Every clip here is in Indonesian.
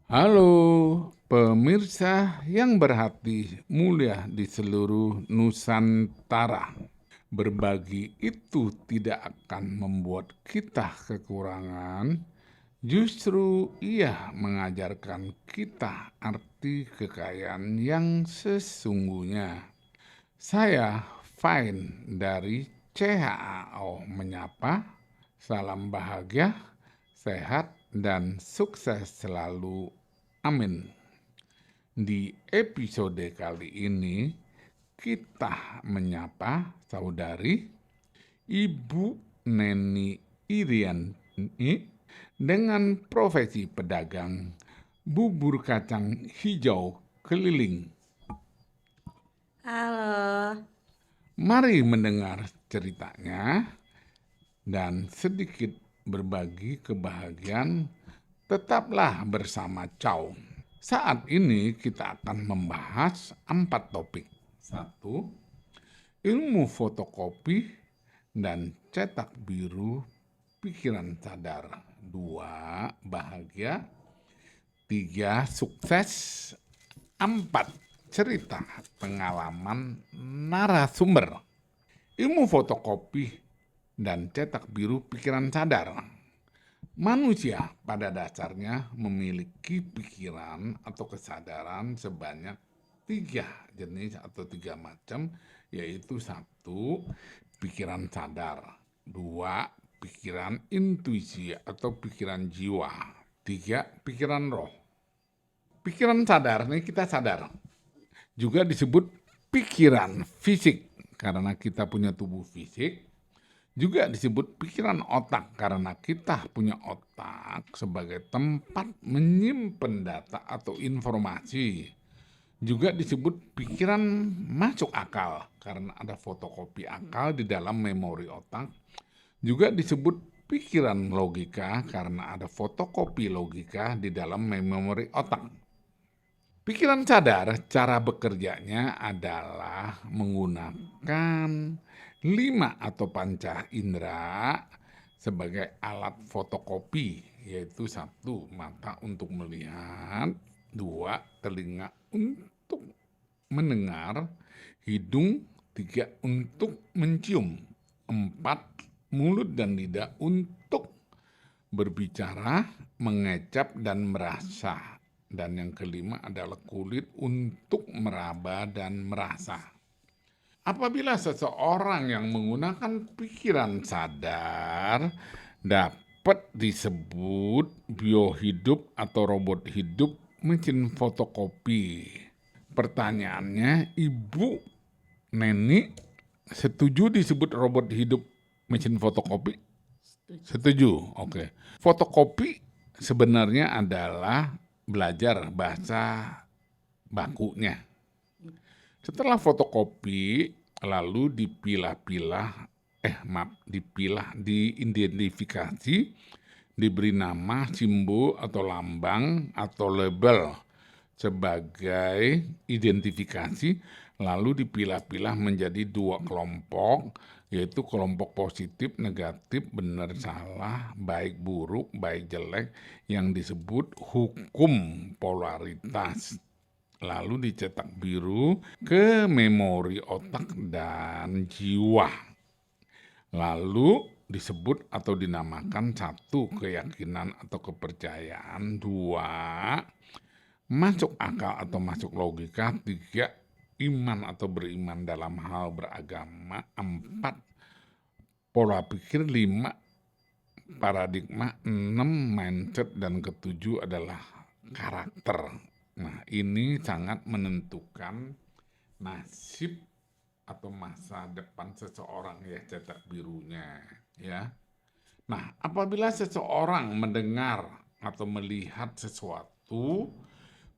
Halo, pemirsa yang berhati mulia di seluruh Nusantara. Berbagi itu tidak akan membuat kita kekurangan, justru ia mengajarkan kita arti kekayaan yang sesungguhnya. Saya Fine dari CHAO menyapa, salam bahagia, sehat, dan sukses selalu. Amin. Di episode kali ini, kita menyapa saudari Ibu Neni Iriani dengan profesi pedagang bubur kacang hijau keliling. Halo, Mari mendengar ceritanya dan sedikit berbagi kebahagiaan. Tetaplah bersama Chow. Saat ini kita akan membahas 4 topik. 1. Ilmu fotokopi dan cetak biru pikiran sadar. 2. Bahagia. 3. Sukses. 4. Cerita pengalaman narasumber. Ilmu fotokopi dan cetak biru pikiran sadar. Manusia pada dasarnya memiliki pikiran atau kesadaran sebanyak 3 jenis atau 3 macam, yaitu 1. Pikiran sadar. 2. Pikiran intuisi atau pikiran jiwa. 3. Pikiran roh. Pikiran sadar nih kita sadar. Juga disebut pikiran fisik karena kita punya tubuh fisik. Juga disebut pikiran otak karena kita punya otak sebagai tempat menyimpan data atau informasi. Juga disebut pikiran masuk akal karena ada fotokopi akal di dalam memori otak. Juga disebut pikiran logika karena ada fotokopi logika di dalam memori otak. Pikiran sadar cara bekerjanya adalah menggunakan 5 atau panca indera sebagai alat fotokopi, yaitu 1. Mata untuk melihat, 2. Telinga untuk mendengar, hidung, 3. Untuk mencium, 4. Mulut dan lidah untuk berbicara, mengecap, dan merasa. Dan yang kelima adalah kulit untuk meraba dan merasa. Apabila seseorang yang menggunakan pikiran sadar dapat disebut biohidup atau robot hidup mesin fotokopi. Pertanyaannya, Ibu Neni setuju disebut robot hidup mesin fotokopi? Setuju, oke. Fotokopi sebenarnya adalah belajar bahasa bakunya. Setelah fotokopi, lalu diidentifikasi, diberi nama, simbol atau lambang atau label sebagai identifikasi, lalu dipilah-pilah menjadi 2 kelompok, yaitu kelompok positif, negatif, benar, salah, baik, buruk, baik, jelek, yang disebut hukum polaritas. Lalu dicetak biru ke memori otak dan jiwa. Lalu disebut atau dinamakan 1. Keyakinan atau kepercayaan. 2. Masuk akal atau masuk logika. 3. Iman atau beriman dalam hal beragama. 4. Pola pikir. 5. Paradigma. 6. Mindset. Dan ke-7 adalah karakter. Nah, ini sangat menentukan nasib atau masa depan seseorang ya, cetak birunya ya. Nah, apabila seseorang mendengar atau melihat sesuatu,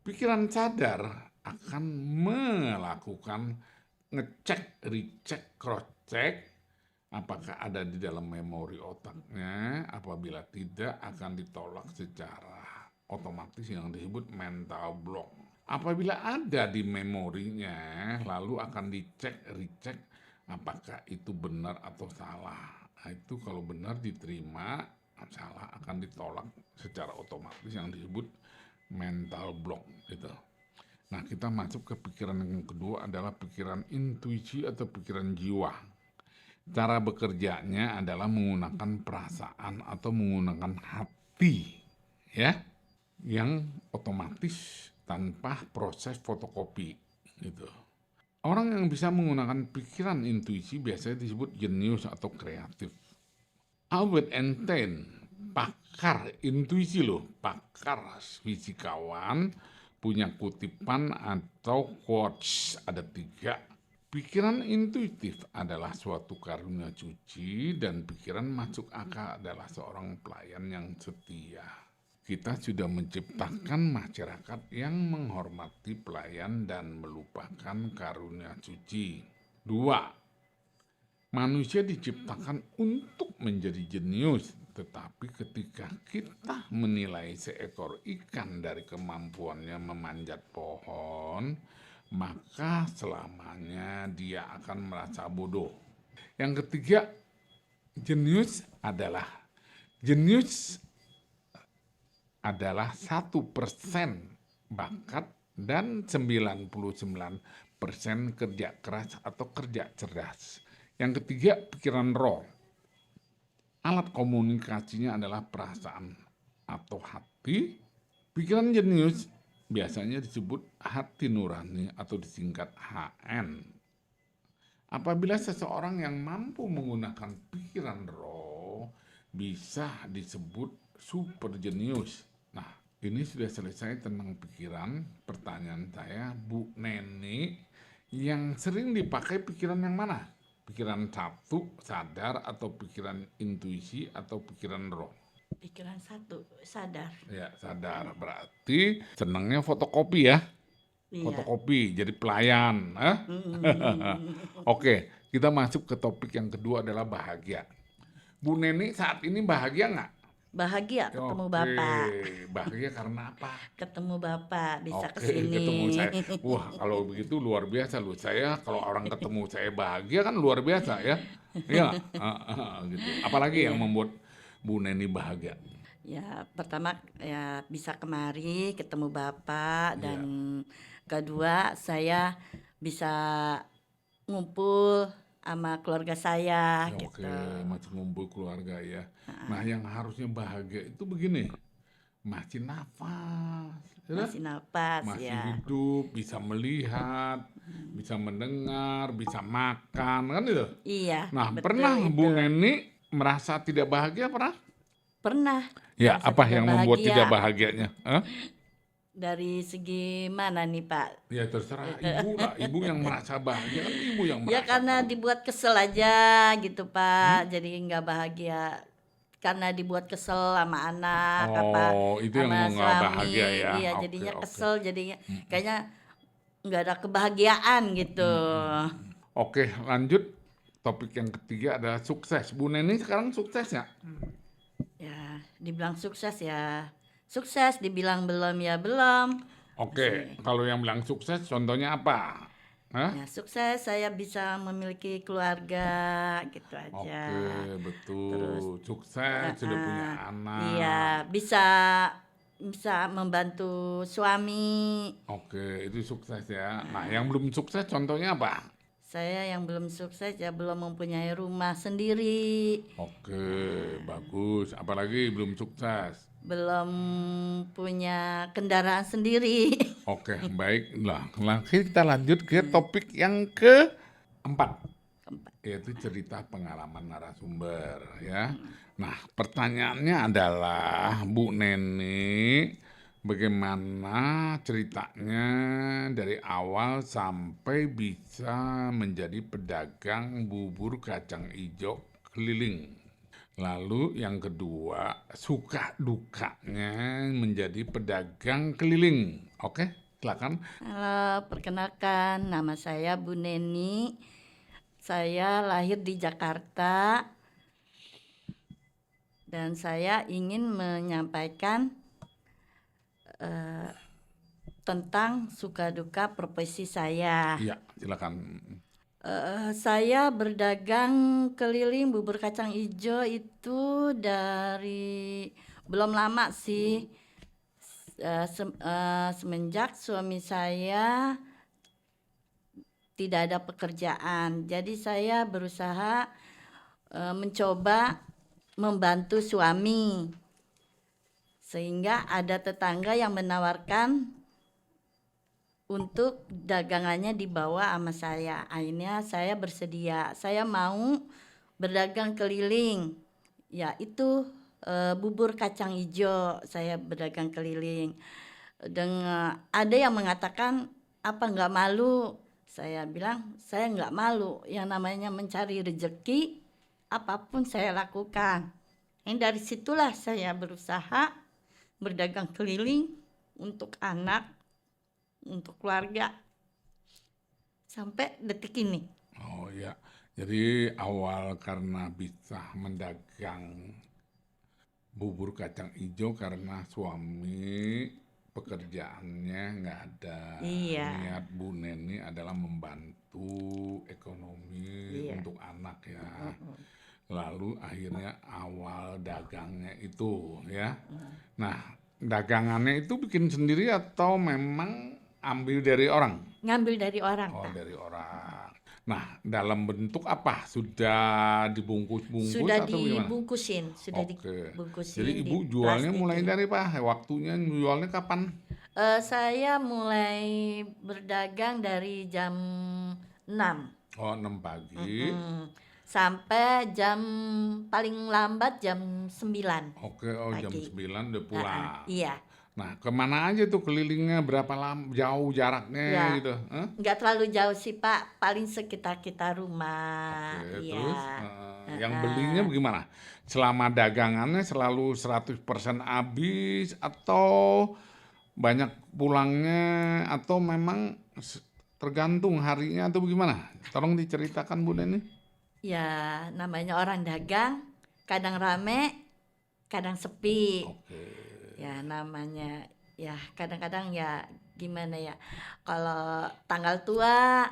pikiran sadar akan melakukan ngecek, recheck, cross check apakah ada di dalam memori otaknya. Apabila tidak, akan ditolak secara otomatis yang disebut mental block. Apabila ada di memorinya, lalu akan dicek, recheck apakah itu benar atau salah. Nah, itu kalau benar diterima, salah akan ditolak secara otomatis yang disebut mental block gitu. Nah, kita masuk ke pikiran yang kedua adalah pikiran intuisi atau pikiran jiwa. Cara bekerjanya adalah menggunakan perasaan atau menggunakan hati, ya, yang otomatis tanpa proses fotokopi gitu. Orang yang bisa menggunakan pikiran intuisi biasanya disebut jenius atau kreatif. Albert Einstein, pakar intuisi loh, pakar fisikawan, punya kutipan atau quotes ada 3. Pikiran intuitif adalah suatu karunia suci dan pikiran masuk akal adalah seorang pelayan yang setia. Kita sudah menciptakan masyarakat yang menghormati pelayan dan melupakan karunia suci. 2. Manusia diciptakan untuk menjadi jenius, tetapi ketika kita menilai seekor ikan dari kemampuannya memanjat pohon, maka selamanya dia akan merasa bodoh. Yang ketiga, jenius adalah 1% bakat dan 99% kerja keras atau kerja cerdas. Yang ketiga, pikiran roh. Alat komunikasinya adalah perasaan atau hati. Pikiran jenius biasanya disebut hati nurani atau disingkat HN. Apabila seseorang yang mampu menggunakan pikiran roh bisa disebut super jenius. Nah, ini sudah selesai tentang pikiran. Pertanyaan saya, Bu Neni, yang sering dipakai pikiran yang mana? Pikiran 1, sadar, atau pikiran intuisi, atau pikiran roh? Pikiran 1, sadar. Ya, sadar. Berarti senangnya fotokopi ya? Iya. Fotokopi, jadi pelayan. Oke, kita masuk ke topik yang kedua adalah bahagia. Bu Neni saat ini bahagia nggak? Bahagia ketemu Bapak. Bahagia karena apa? Ketemu Bapak, bisa Oke, kesini. ketemu saya. Wah, kalau begitu luar biasa loh. Saya kalau orang ketemu saya bahagia kan luar biasa ya. Iya, gitu. Apalagi yang membuat Bu Neni bahagia? Ya, pertama ya bisa kemari ketemu Bapak dan kedua saya bisa ngumpul sama keluarga saya Oke, gitu. masih ngumpul keluarga ya. Nah, yang harusnya bahagia itu begini, masih nafas, ya? Masih napas Masih ya. hidup, bisa melihat, bisa mendengar, bisa makan, kan itu? Iya, Nah, betul pernah itu. Bu Neni merasa tidak bahagia pernah? Pernah. Ya, merasa apa tidak yang membuat bahagia. tidak bahagianya? Hah? Dari segi mana nih Pak? Ya terserah ibu lah, ibu yang merasa bahagia kan ibu yang Ya merasa. karena dibuat kesel aja gitu Pak, jadi nggak bahagia karena dibuat kesel sama anak Oh, itu yang sama nggak suami. bahagia ya. Iya, Oke, jadinya oke. kesel, jadinya kayaknya nggak ada kebahagiaan gitu. Oke, lanjut. Topik yang ketiga adalah sukses. Bu Neni sekarang sukses ya? Ya, dibilang sukses ya sukses, dibilang belum ya belum. Oke, kalau yang bilang sukses contohnya apa? Hah? Ya, sukses saya bisa memiliki keluarga gitu aja. Oke, betul. Sukses sudah punya anak. Iya, bisa membantu suami. Oke, itu sukses ya. Nah, yang belum sukses contohnya apa? Saya yang belum sukses ya belum mempunyai rumah sendiri, Oke, bagus. Apalagi belum sukses. belum punya kendaraan sendiri. Oke, baiklah. Kita lanjut ke topik yang keempat, yaitu cerita pengalaman narasumber ya. Nah, pertanyaannya adalah Bu Neni, bagaimana ceritanya dari awal sampai bisa menjadi pedagang bubur kacang hijau keliling? Lalu yang kedua, suka dukanya menjadi pedagang keliling. Oke, silakan. Halo, perkenalkan nama saya Bu Neni. Saya lahir di Jakarta dan saya ingin menyampaikan tentang suka duka profesi saya. Iya, silakan. Saya berdagang keliling bubur kacang hijau itu dari belum lama sih, semenjak suami saya tidak ada pekerjaan, jadi saya berusaha mencoba membantu suami, sehingga ada tetangga yang menawarkan untuk dagangannya dibawa sama saya. Akhirnya saya bersedia, saya mau berdagang keliling, yaitu bubur kacang hijau. Saya berdagang keliling. Dengan ada yang mengatakan, apa nggak malu? Saya bilang saya nggak malu. Yang namanya mencari rezeki, apapun saya lakukan. Dari situlah saya berusaha berdagang keliling untuk anak, untuk keluarga, sampai detik ini. Oh ya, jadi awal karena bisa mendagang bubur kacang hijau karena suami pekerjaannya nggak ada. Iya. Niat Bu Neni adalah membantu ekonomi Iya. untuk anak ya. Lalu akhirnya awal dagangnya itu ya. Nah, dagangannya itu bikin sendiri atau memang ambil dari orang? Ngambil dari orang, Oh, Pak. dari orang. Nah, dalam bentuk apa? Sudah dibungkus-bungkus Sudah atau gimana? dibungkusin, sudah Oke. dibungkusin Jadi di ibu jualnya mulai plastikin. dari apa? Waktunya jualnya kapan? Saya mulai berdagang dari jam 6. Oh, 6 pagi. Sampai jam paling lambat jam 9 Oke, oh jam pagi. 9 udah pulang. Iya. Nah, kemana aja tuh kelilingnya? Berapa lama? Jauh jaraknya Ya, gitu? Hah? nggak terlalu jauh sih Pak, paling sekitar kita rumah. Oke, Iya. terus yang belinya bagaimana? Selama dagangannya selalu 100% habis atau banyak pulangnya atau memang tergantung harinya atau bagaimana? Tolong diceritakan Bu Neni. Ya, namanya orang dagang, kadang rame, kadang sepi. Oke. Ya, namanya ya kadang-kadang ya gimana ya. Kalau tanggal tua,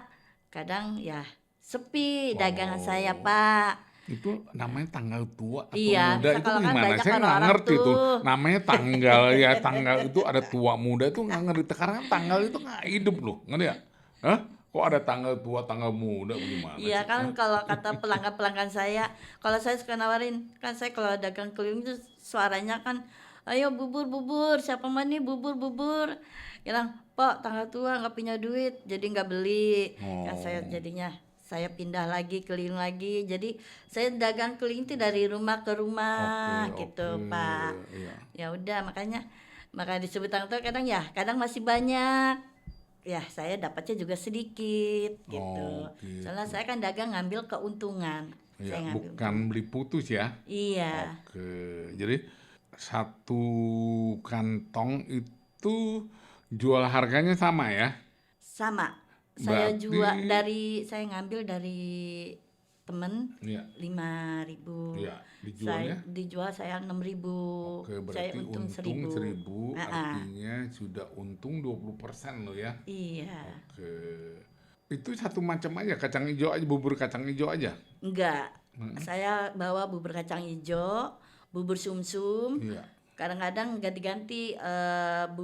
kadang ya sepi dagangan saya, Oh, Pak. itu namanya tanggal tua atau Iya, muda misal itu kalau kan gimana? banyak Saya nggak orang-orang ngerti tuh. tuh. Namanya tanggal ya, tanggal itu ada tua muda tuh nggak ngerti. Karena tanggal itu nggak hidup loh, ngerti ya? Hah? Kok ada tanggal tua, tanggal muda bagaimana Iya sih? kan, Hah? kalau kata pelanggan-pelanggan saya, kalau saya suka nawarin, kan saya kalau dagang keliling itu suaranya kan, ayo bubur bubur, siapa mau nih bubur bubur, bilang Pok tanggal tua nggak punya duit, jadi nggak beli. Kan saya Oh, jadinya saya pindah lagi keliling lagi, jadi saya dagang keliling itu dari rumah ke oke, rumah oke, gitu Pak. iya. Ya udah, makanya disebut tanggal tua, kadang ya kadang masih banyak, ya saya dapatnya juga sedikit gitu. Oh, Soalnya gitu. saya kan dagang ngambil keuntungan. Iya, Saya ngambil bukan keuntungan. beli putus ya. Iya, Oke, jadi satu kantong itu jual harganya sama ya? sama. Berarti, Saya ngambil dari temen ya, 5.000. ya, dijualnya? Dijual saya 6.000. Oke, Saya berarti untung untung 1.000. 1.000 Ah, artinya sudah untung 20% loh ya. iya. Oke. Itu satu macam aja, kacang hijau aja, bubur kacang hijau aja. Enggak. Saya bawa bubur kacang hijau, bubur sumsum, Iya, kadang-kadang ganti-ganti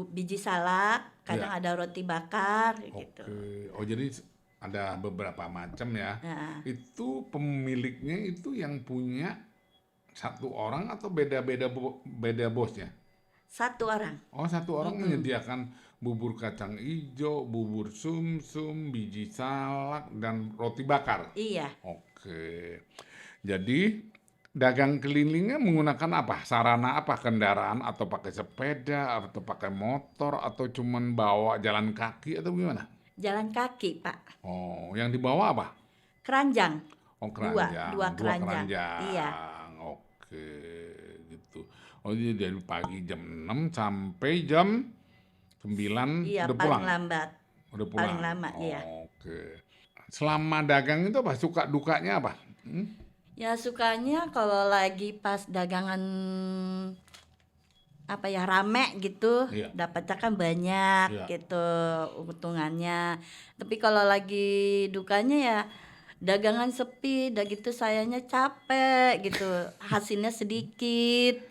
biji salak, kadang iya. ada roti bakar gitu. Oke. Oh, jadi ada beberapa macam ya. Nah, Itu pemiliknya itu yang punya satu orang atau beda-beda beda bosnya? satu orang. Oh, satu orang menyediakan bubur kacang hijau, bubur sumsum, biji salak, dan roti bakar. Iya. Oke. Jadi dagang kelilingnya menggunakan apa? Sarana apa? Kendaraan atau pakai sepeda atau pakai motor atau cuman bawa jalan kaki atau gimana? Jalan kaki, Pak. Oh, yang dibawa apa? Keranjang. Oh, Dua keranjang, dua dua keranjang. Iya. keranjang. Oke, gitu. Oh, jadi dari pagi jam 6 sampai jam 9 Iya, udah paling pulang. lambat. Udah Paling pulang. lama, iya. Oke. Selama dagang itu apa? Suka dukanya apa? Ya sukanya kalau lagi pas dagangan apa ya rame gitu, Iya, dapatnya kan banyak iya. gitu untungannya. Tapi kalau lagi dukanya ya dagangan sepi, udah gitu sayanya capek gitu, hasilnya sedikit.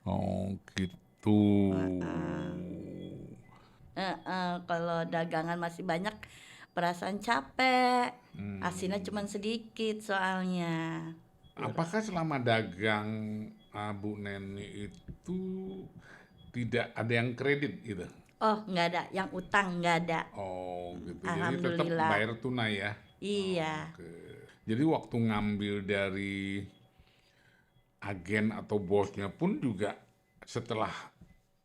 Oh, gitu. Kalau dagangan masih banyak perasaan capek, asinnya Hmm. cuman sedikit soalnya. Apakah selama dagang Bu Neni itu tidak ada yang kredit gitu? Oh, nggak ada, yang utang nggak ada. Oh gitu, jadi tetap Alhamdulillah. bayar tunai ya? Iya, Oke. Jadi waktu ngambil dari agen atau bosnya pun juga setelah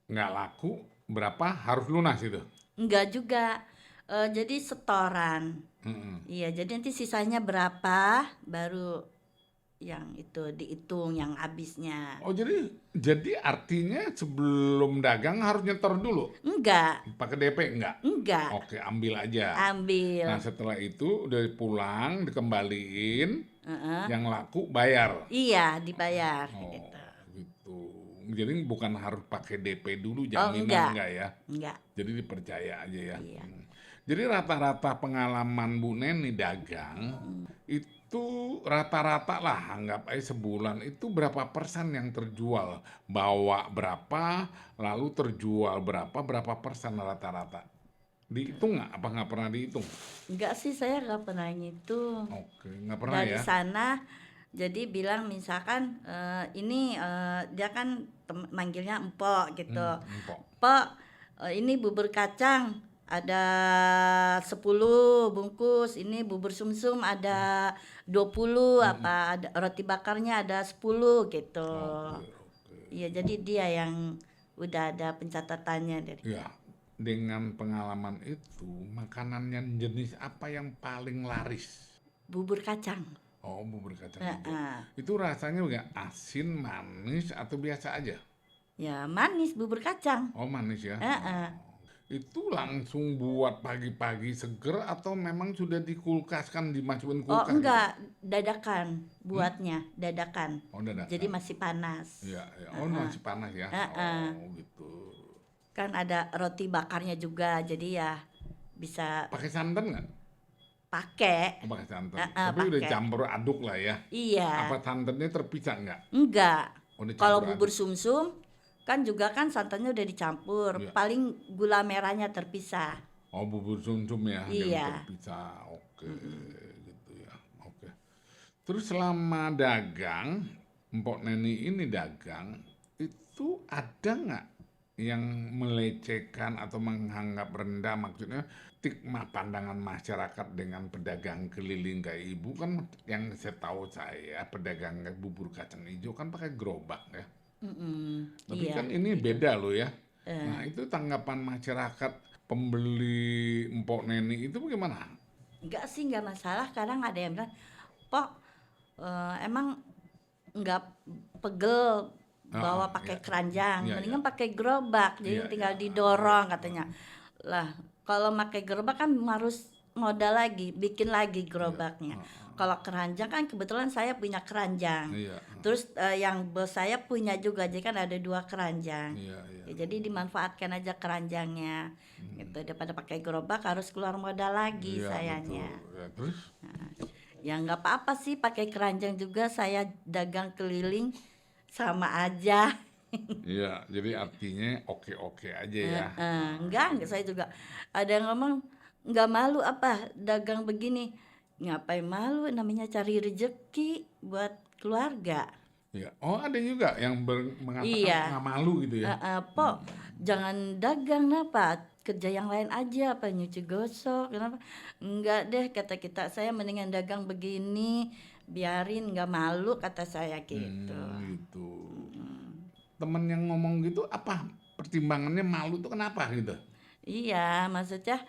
nggak laku berapa harus lunas itu? nggak juga. Jadi setoran. Mm-mm. Iya, jadi nanti sisanya berapa, baru yang itu dihitung yang habisnya. Oh jadi artinya sebelum dagang harus nyetor dulu? Enggak, Pakai DP enggak? enggak. Oke, ambil aja. Nah, Ambil. setelah itu udah pulang, dikembaliin, Heeh. yang laku bayar. Iya, dibayar Oh, gitu. gitu. Jadi bukan harus pakai DP dulu, Oh, jaminan enggak. enggak ya? Enggak. Jadi dipercaya aja ya. Iya. Jadi rata-rata pengalaman Bu Neni dagang itu rata-rata lah anggap aja sebulan itu berapa persen yang terjual, bawa berapa, lalu terjual berapa, berapa persen rata-rata. Dihitung nggak? Apa nggak pernah dihitung? Enggak sih, saya nggak pernah ngitung. Oke, nggak pernah Dari ya? sana jadi bilang misalkan ini dia kan manggilnya empok gitu. Empok. Pok, ini bubur kacang ada 10 bungkus, ini bubur sumsum ada 20, apa ada roti bakarnya ada 10 gitu. Oke, oke. Iya, jadi dia yang udah ada pencatatannya dari Ya, dengan pengalaman itu, makanan yang jenis apa yang paling laris? bubur kacang. Oh, bubur kacang hijau. Heeh. Itu rasanya juga asin, manis, atau biasa aja? Ya manis bubur kacang. Oh, manis ya. Heeh. Itu langsung buat pagi-pagi seger atau memang sudah dikulkaskan, dimasukin Oh kulkas gitu? enggak, dadakan buatnya, dadakan. Oh, Jadi dadakan. masih panas. Iya, ya. Oh, masih panas ya. Heeh. Oh, gitu. Kan ada roti bakarnya juga, jadi ya bisa Pakai santan nggak? pakai. Oh, pakai santan. Heeh, Tapi udah pakai. campur aduk lah ya. Iya, Apa santannya terpisah nggak? enggak. Oh, udah Kalau campur bubur aduk. sumsum kan juga kan santannya udah dicampur, Iya. paling gula merahnya terpisah. Oh, bubur sumsum ya yang Iya. terpisah. Oke, gitu ya. Oke. Terus selama dagang, Mpok Neni ini dagang, itu ada nggak yang melecehkan atau menganggap rendah, maksudnya stigma pandangan masyarakat dengan pedagang keliling kayak ibu kan yang saya tahu saya pedagang bubur kacang hijau kan pakai gerobak ya. Tapi Iya, kan ini gitu. beda loh ya. Eh, Nah, itu tanggapan masyarakat pembeli Mpok Neni itu bagaimana? enggak sih, enggak masalah. Kadang ada yang bilang, "Pok, emang nggak pegel Ah, bawa pakai ya, keranjang, ya, ya, mendingan pakai gerobak, iya, jadi iya, tinggal iya. didorong," katanya. Lah, kalau pakai gerobak kan harus modal lagi, bikin lagi Iya, gerobaknya. ah, Kalau keranjang kan kebetulan saya punya keranjang. iya, Terus yang bos saya punya juga, jadi kan ada 2 keranjang. iya, iya. Ya, jadi dimanfaatkan aja keranjangnya. Gitu, daripada pakai gerobak harus keluar modal lagi Iya, betul. sayanya. Ya, terus? Ya nggak apa-apa sih pakai keranjang juga, saya dagang keliling sama aja. Iya, jadi artinya oke-oke aja ya. Enggak, saya juga ada yang ngomong, nggak malu apa dagang begini. Ngapain malu, namanya cari rezeki buat keluarga. Iya. Oh, ada juga yang mengatakan Iya. nggak malu gitu ya. Pok, jangan dagang apa, kerja yang lain aja, apa nyuci gosok, kenapa? Enggak deh, kata kita, saya mendingan dagang begini, biarin nggak malu, kata saya gitu. Gitu. Temen yang ngomong gitu apa pertimbangannya malu tuh kenapa gitu? Iya, maksudnya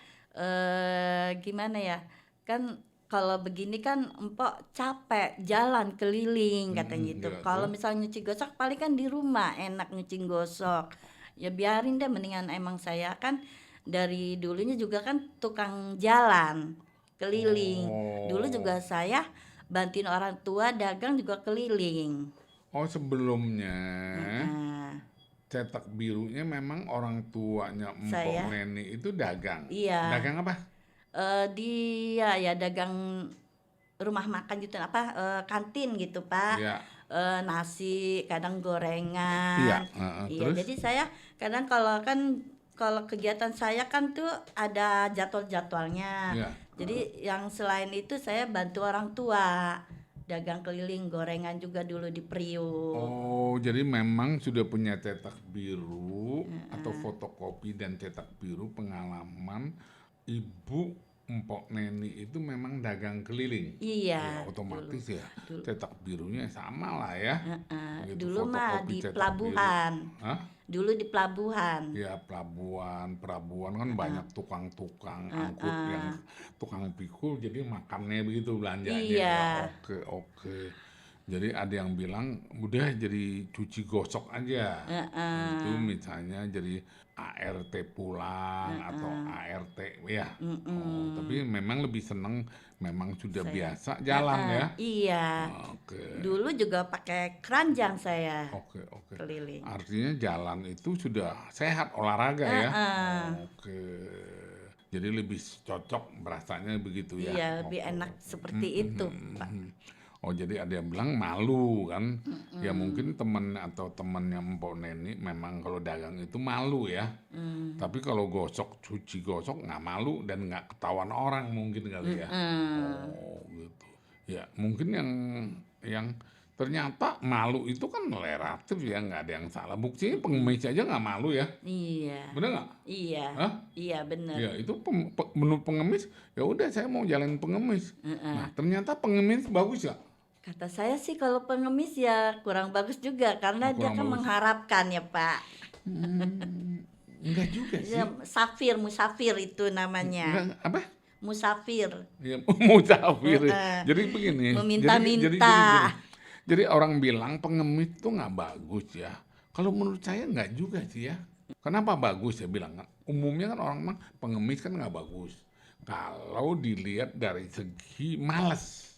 gimana ya? Kan kalau begini kan empok capek jalan keliling katanya gitu. Iya, Kalau terus? misalnya nyuci gosok paling kan di rumah enak nyuci gosok. Ya biarin deh, mendingan emang saya kan dari dulunya juga kan tukang jalan keliling. Dulu Oh. juga saya bantuin orang tua dagang juga keliling. Oh, sebelumnya Nah, cetak birunya memang orang tuanya Mpok saya Neni itu dagang. iya Dagang apa? dia ya dagang rumah makan gitu, apa kantin gitu Pak. Iya. Nasi kadang Iya, gorengan. Iya, terus? jadi saya kadang kalau kan kalau kegiatan saya kan tuh ada jadwal-jadwalnya. Ya. Jadi yang selain itu saya bantu orang tua, dagang keliling, gorengan juga dulu di Priuk. Oh, jadi memang sudah punya cetak biru atau fotokopi dan cetak biru pengalaman Ibu Empok Neni itu memang dagang keliling. Ya, Iya, otomatis ya dulu. cetak birunya sama lah ya. Gitu, Dulu mah fotokopi di cetak biru. pelabuhan. Hah? Dulu di pelabuhan. Ya pelabuhan kan banyak tukang-tukang angkut yang tukang pikul jadi makannya begitu belanjanya. Iya. Ya, oke. Jadi ada yang bilang udah jadi cuci gosok aja. Nah, itu misalnya jadi ART pulang atau ART ya. Oh, tapi memang lebih seneng memang sudah biasa jalan ya. Iya. Oke. Dulu juga pakai keranjang saya Oke. keliling. Artinya jalan itu sudah sehat olahraga ya. Oke. Jadi lebih cocok berasanya begitu ya. Iya, lebih enak seperti itu, Pak. Oh jadi ada yang bilang malu kan? Ya mungkin temen atau temennya Mpok Neni memang kalau dagang itu malu ya. Tapi kalau cuci gosok nggak malu dan nggak ketahuan orang mungkin kali ya. Oh gitu. Ya mungkin yang ternyata malu itu kan relatif ya, nggak ada yang salah. Buktinya pengemis aja nggak malu ya, Iya. bener nggak? Iya. Hah? Iya, benar. Ya itu menurut pengemis ya udah saya mau jalan pengemis. Nah ternyata pengemis bagus ya. Kata saya sih kalau pengemis ya kurang bagus juga karena dia Kurang kan bagus. mengharapkan ya, Pak. Enggak juga sih. Ya, musafir itu namanya. Enggak, apa? Musafir. Ya, musafir. Jadi begini. Meminta-minta. Jadi orang bilang pengemis tuh nggak bagus ya. Kalau menurut saya nggak juga sih ya. Kenapa bagus ya bilang? Umumnya kan orang bilang pengemis kan nggak bagus. Kalau dilihat dari segi malas.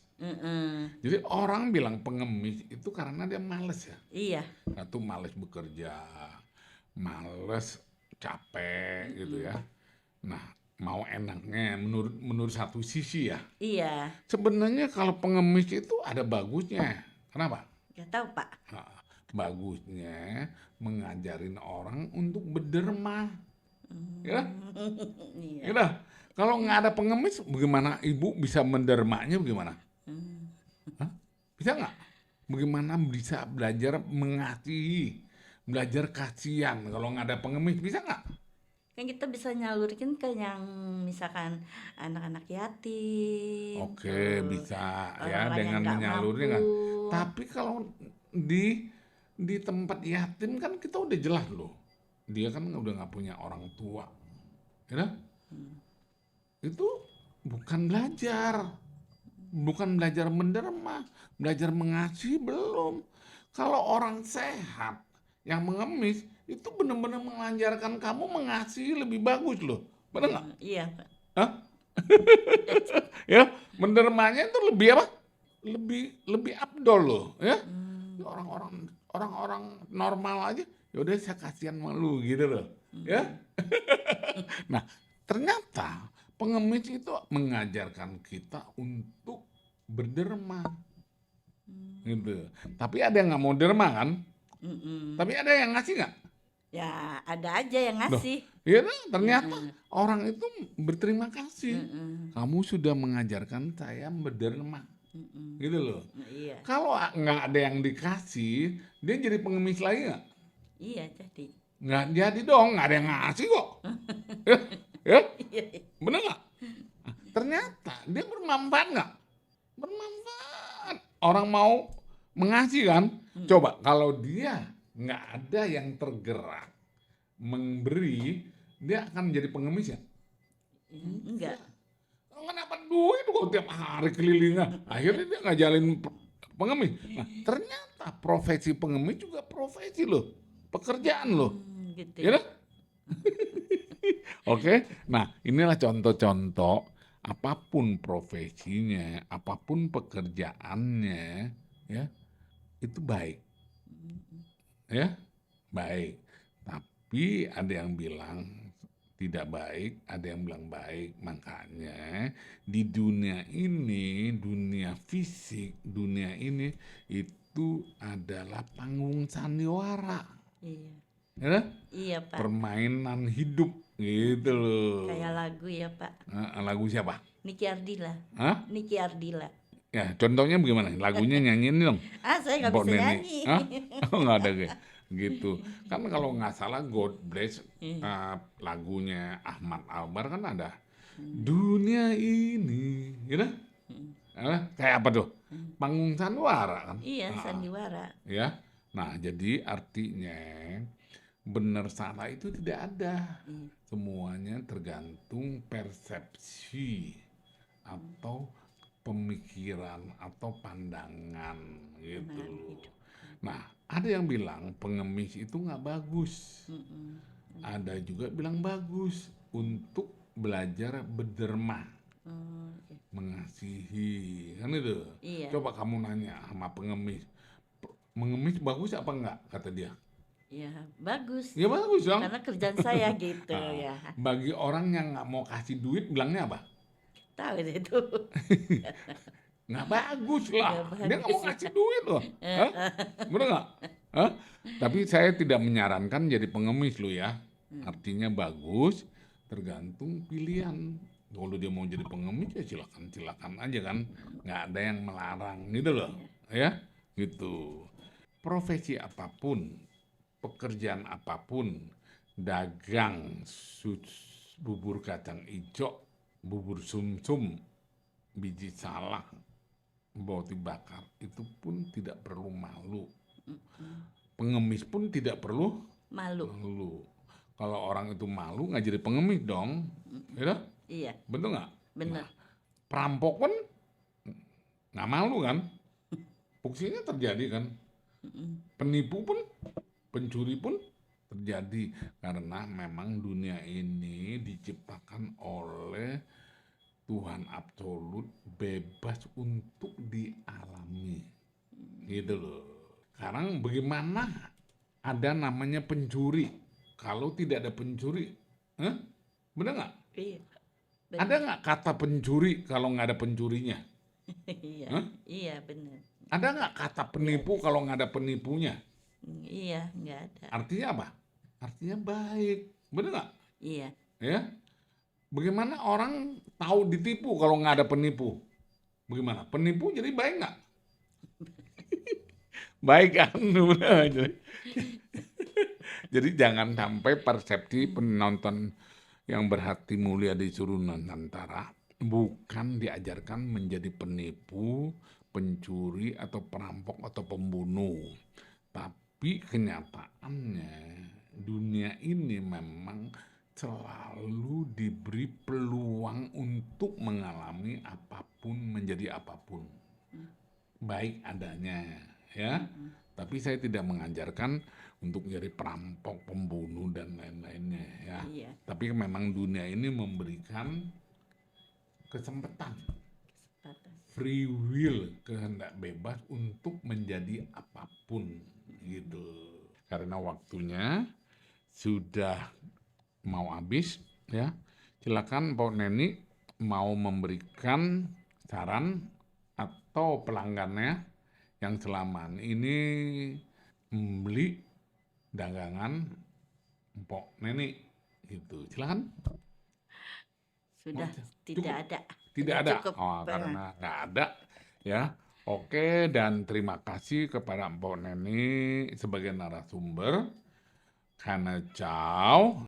Jadi orang bilang pengemis itu karena dia males ya. Iya. Nah tuh males bekerja, males capek gitu ya. Nah mau enaknya menurut satu sisi ya. Iya. Sebenarnya kalau pengemis itu ada bagusnya. Kenapa? Gak tahu, Pak. Nah, bagusnya mengajarin orang untuk berderma. Ya, Iya. gitu. Kalau nggak ada pengemis, bagaimana ibu bisa mendermanya bagaimana? Hah? Bisa nggak? Bagaimana bisa belajar mengasihi, belajar kasihan kalau nggak ada pengemis, bisa nggak? Kan kita bisa nyalurkan ke yang misalkan anak-anak yatim. Oke, bisa ya orang-orang yang dengan nggak menyalurnya kan. mampu. Tapi kalau di tempat yatim kan kita udah jelas loh. Dia kan udah nggak punya orang tua. Ya? Itu bukan belajar. Bukan belajar menderma, belajar mengasihi belum. Kalau orang sehat yang mengemis itu benar-benar mengajarkan kamu mengasihi lebih bagus loh. Benar nggak? Iya, Pak. Hah? Ya, mendermanya itu lebih apa? Lebih abdol loh, ya. Orang-orang normal aja, ya udah saya kasihan sama lu gitu loh, ya. Nah, ternyata pengemis itu mengajarkan kita untuk berderma, gitu. Tapi ada yang nggak mau derma kan? Tapi ada yang ngasih nggak? Ya, ada aja yang Loh, ngasih. iya kan? Ternyata orang itu berterima kasih. Kamu sudah mengajarkan saya berderma, gitu loh. Iya. Kalau nggak ada yang dikasih, dia jadi pengemis lagi nggak? Iya, jadi. Nggak jadi dong, nggak ada yang ngasih kok. Ya, bener nggak? Nah, ternyata dia bermanfaat nggak? Bermanfaat. Orang mau mengasih kan? Coba kalau dia nggak ada yang tergerak memberi, dia akan menjadi pengemis ya? Enggak. Kenapa duit kok tiap hari kelilingnya? Akhirnya dia ngajalin pengemis. Nah, ternyata profesi pengemis juga profesi loh, pekerjaan loh. Gitu. Ya kan? Oke, nah inilah contoh-contoh apapun profesinya, apapun pekerjaannya, ya itu baik, ya baik. Tapi ada yang bilang tidak baik, ada yang bilang baik. Makanya di dunia ini, dunia fisik, dunia ini itu adalah panggung sandiwara. Iya. ya? Iya, Pak. Permainan hidup gitu loh. Kayak lagu ya, Pak. Lagu siapa? Niki Ardila. Hah? Niki Ardila. Ya, contohnya bagaimana? Lagunya nyanyiin dong. Saya nggak Mbok bisa Neni. nyanyi. Hah? Oh, nggak ada gitu. Kan kalau nggak salah God Bless lagunya Ahmad Albar kan ada. Dunia ini, gitu. Kayak apa tuh? Panggung sandiwara kan? Iya, Ah, sandiwara. ya. Nah, jadi artinya benar salah itu tidak ada. Semuanya tergantung persepsi atau pemikiran atau pandangan gitu. Nah, ada yang bilang pengemis itu nggak bagus. Ada juga bilang bagus untuk belajar berderma, mengasihi, kan itu. Iya. Coba kamu nanya sama pengemis, mengemis bagus apa enggak? Kata dia. Ya, bagus. Ya bagus dong. Karena kerjaan saya gitu ya. Bagi orang yang nggak mau kasih duit, bilangnya apa? Tahu itu. Nggak bagus lah. Nggak Dia nggak mau bagus. ngasih duit loh. Hah? Bener nggak? Hah? Tapi saya tidak menyarankan jadi pengemis lo ya. Artinya bagus, tergantung pilihan. Kalau dia mau jadi pengemis ya silakan aja kan. Nggak ada yang melarang gitu loh. Ya, gitu. Profesi apapun, pekerjaan apapun, dagang, bubur kacang ijo, bubur sumsum, biji salak, roti bakar, itu pun tidak perlu malu. Pengemis pun tidak perlu Malu. malu. Kalau orang itu malu nggak jadi pengemis dong, ya? Iya, Betul nggak? benar. Perampok pun nggak malu kan? Buktinya terjadi kan? Penipu pun, pencuri pun terjadi karena memang dunia ini diciptakan oleh Tuhan absolut, bebas untuk dialami, gitu loh. Sekarang bagaimana ada namanya pencuri? Kalau tidak ada pencuri, benar nggak? Iya. Ada nggak kata pencuri kalau nggak ada pencurinya? Iya. Iya, benar. Ada nggak kata penipu kalau nggak ada penipunya? Iya, nggak ada. Artinya apa? Artinya baik, benar nggak? Iya. Ya, bagaimana orang tahu ditipu kalau nggak ada penipu? Bagaimana? Penipu jadi baik nggak? Baik kan? Jadi jangan sampai persepsi penonton yang berhati mulia disuruh Nusantara bukan diajarkan menjadi penipu, pencuri atau perampok atau pembunuh. Tapi kenyataannya dunia ini memang selalu diberi peluang untuk mengalami apapun menjadi apapun. Baik adanya ya. Tapi saya tidak mengajarkan untuk jadi perampok, pembunuh dan lain-lainnya ya. Iya. Tapi memang dunia ini memberikan kesempatan, free will, kehendak bebas untuk menjadi apapun gitu. Karena waktunya sudah mau habis ya. Silakan Pak Neni mau memberikan saran atau pelanggannya yang selama ini membeli dagangan Mpok Neni gitu. Silakan. Sudah tidak Cukup? ada. Tidak Sudah ada. cukup. Oh, karena nggak ada ya. Oke, dan terima kasih kepada Mpok Neni sebagai narasumber. Karena ciao